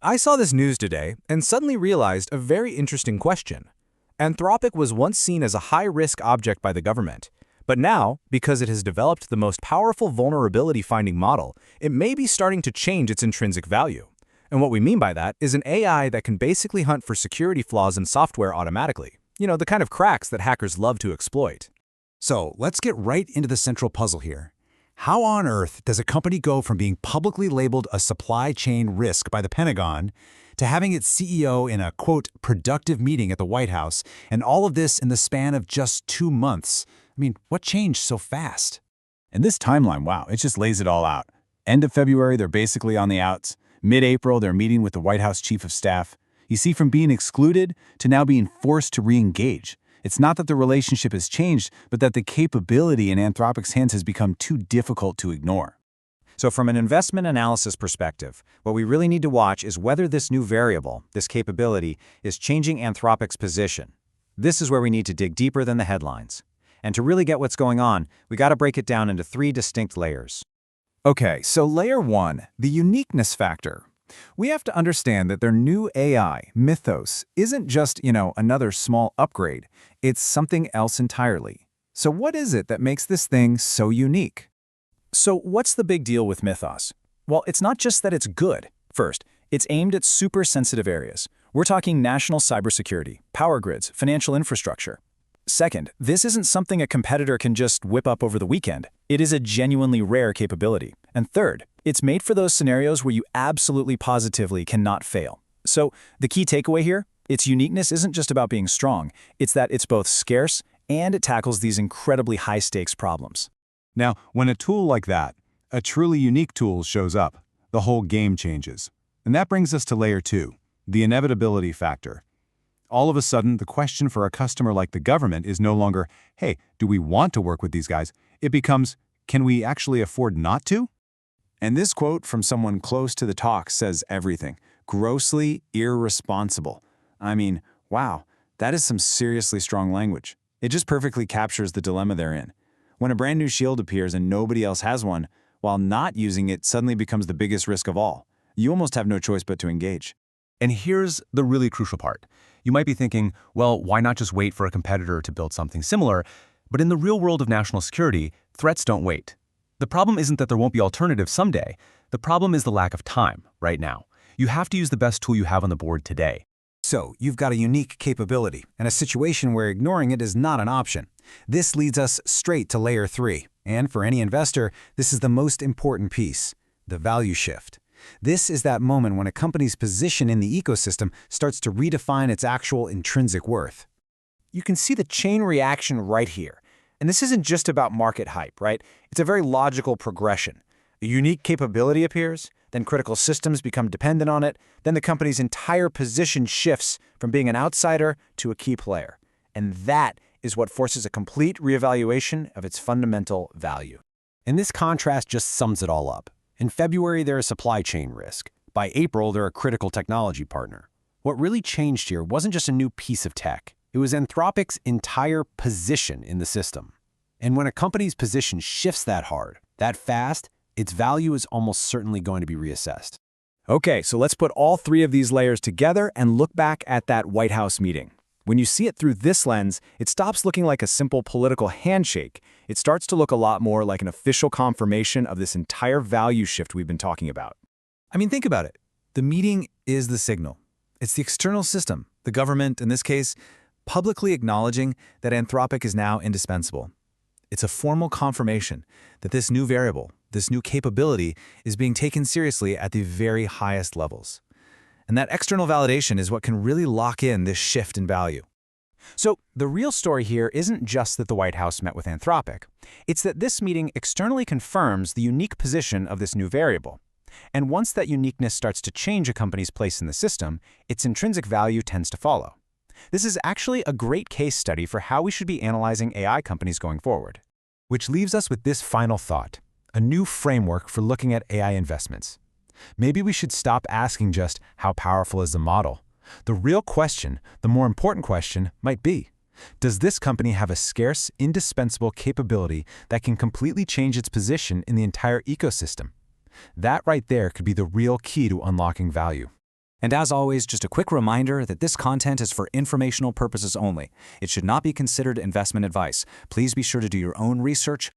I saw this news today and suddenly realized a very interesting question. Anthropic was once seen as a high-risk object by the government, but now, because it has developed the most powerful vulnerability finding model, it may be starting to change its intrinsic value. And what we mean by that is an AI that can basically hunt for security flaws in software automatically. The kind of cracks that hackers love to exploit. So let's get right into the central puzzle here. How on earth does a company go from being publicly labeled a supply chain risk by the Pentagon to having its CEO in a, quote, productive meeting at the White House, and all of this in the span of just 2 months? I mean, what changed so fast? And this timeline, wow, it just lays it all out. End of February, they're basically on the outs. Mid-April, they're meeting with the White House Chief of Staff. You see, from being excluded to now being forced to re-engage. It's not that the relationship has changed, but that the capability in Anthropic's hands has become too difficult to ignore. So from an investment analysis perspective, what we really need to watch is whether this new variable, this capability, is changing Anthropic's position. This is where we need to dig deeper than the headlines. And to really get what's going on, we got to break it down into 3 distinct layers. Okay, so layer 1, the uniqueness factor. We have to understand that their new AI, Mythos, isn't just, another small upgrade. It's something else entirely. So what is it that makes this thing so unique? So what's the big deal with Mythos? Well, it's not just that it's good. First, it's aimed at super sensitive areas. We're talking national cybersecurity, power grids, financial infrastructure. Second, this isn't something a competitor can just whip up over the weekend. It is a genuinely rare capability. And third, it's made for those scenarios where you absolutely positively cannot fail. So the key takeaway here, its uniqueness isn't just about being strong. It's that it's both scarce and it tackles these incredibly high-stakes problems. Now, when a tool like that, a truly unique tool, shows up, the whole game changes. And that brings us to layer 2, the inevitability factor. All of a sudden, the question for a customer like the government is no longer, hey, do we want to work with these guys? It becomes, can we actually afford not to? And this quote from someone close to the talk says everything. Grossly irresponsible. I mean, wow, that is some seriously strong language. It just perfectly captures the dilemma they're in. When a brand new shield appears and nobody else has one, while not using it suddenly becomes the biggest risk of all. You almost have no choice but to engage. And here's the really crucial part. You might be thinking, well, why not just wait for a competitor to build something similar? But in the real world of national security, threats don't wait. The problem isn't that there won't be alternatives someday. The problem is the lack of time right now. You have to use the best tool you have on the board today. So you've got a unique capability and a situation where ignoring it is not an option. This leads us straight to layer 3. And for any investor, this is the most important piece, the value shift. This is that moment when a company's position in the ecosystem starts to redefine its actual intrinsic worth. You can see the chain reaction right here. And this isn't just about market hype, right? It's a very logical progression. A unique capability appears, then critical systems become dependent on it, then the company's entire position shifts from being an outsider to a key player. And that is what forces a complete reevaluation of its fundamental value. And this contrast just sums it all up. In February, they're a supply chain risk. By April, they're a critical technology partner. What really changed here wasn't just a new piece of tech. It was Anthropic's entire position in the system. And when a company's position shifts that hard, that fast, its value is almost certainly going to be reassessed. Okay, so let's put all 3 of these layers together and look back at that White House meeting. When you see it through this lens, it stops looking like a simple political handshake. It starts to look a lot more like an official confirmation of this entire value shift we've been talking about. I mean, think about it. The meeting is the signal. It's the external system, the government in this case, publicly acknowledging that Anthropic is now indispensable. It's a formal confirmation that this new variable, this new capability, is being taken seriously at the very highest levels. And that external validation is what can really lock in this shift in value. So the real story here isn't just that the White House met with Anthropic. It's that this meeting externally confirms the unique position of this new variable. And once that uniqueness starts to change a company's place in the system, its intrinsic value tends to follow. This is actually a great case study for how we should be analyzing AI companies going forward. Which leaves us with this final thought, a new framework for looking at AI investments. Maybe we should stop asking just how powerful is the model. The real question, the more important question, might be, does this company have a scarce, indispensable capability that can completely change its position in the entire ecosystem? That right there could be the real key to unlocking value. And as always, just a quick reminder that this content is for informational purposes only. It should not be considered investment advice. Please be sure to do your own research,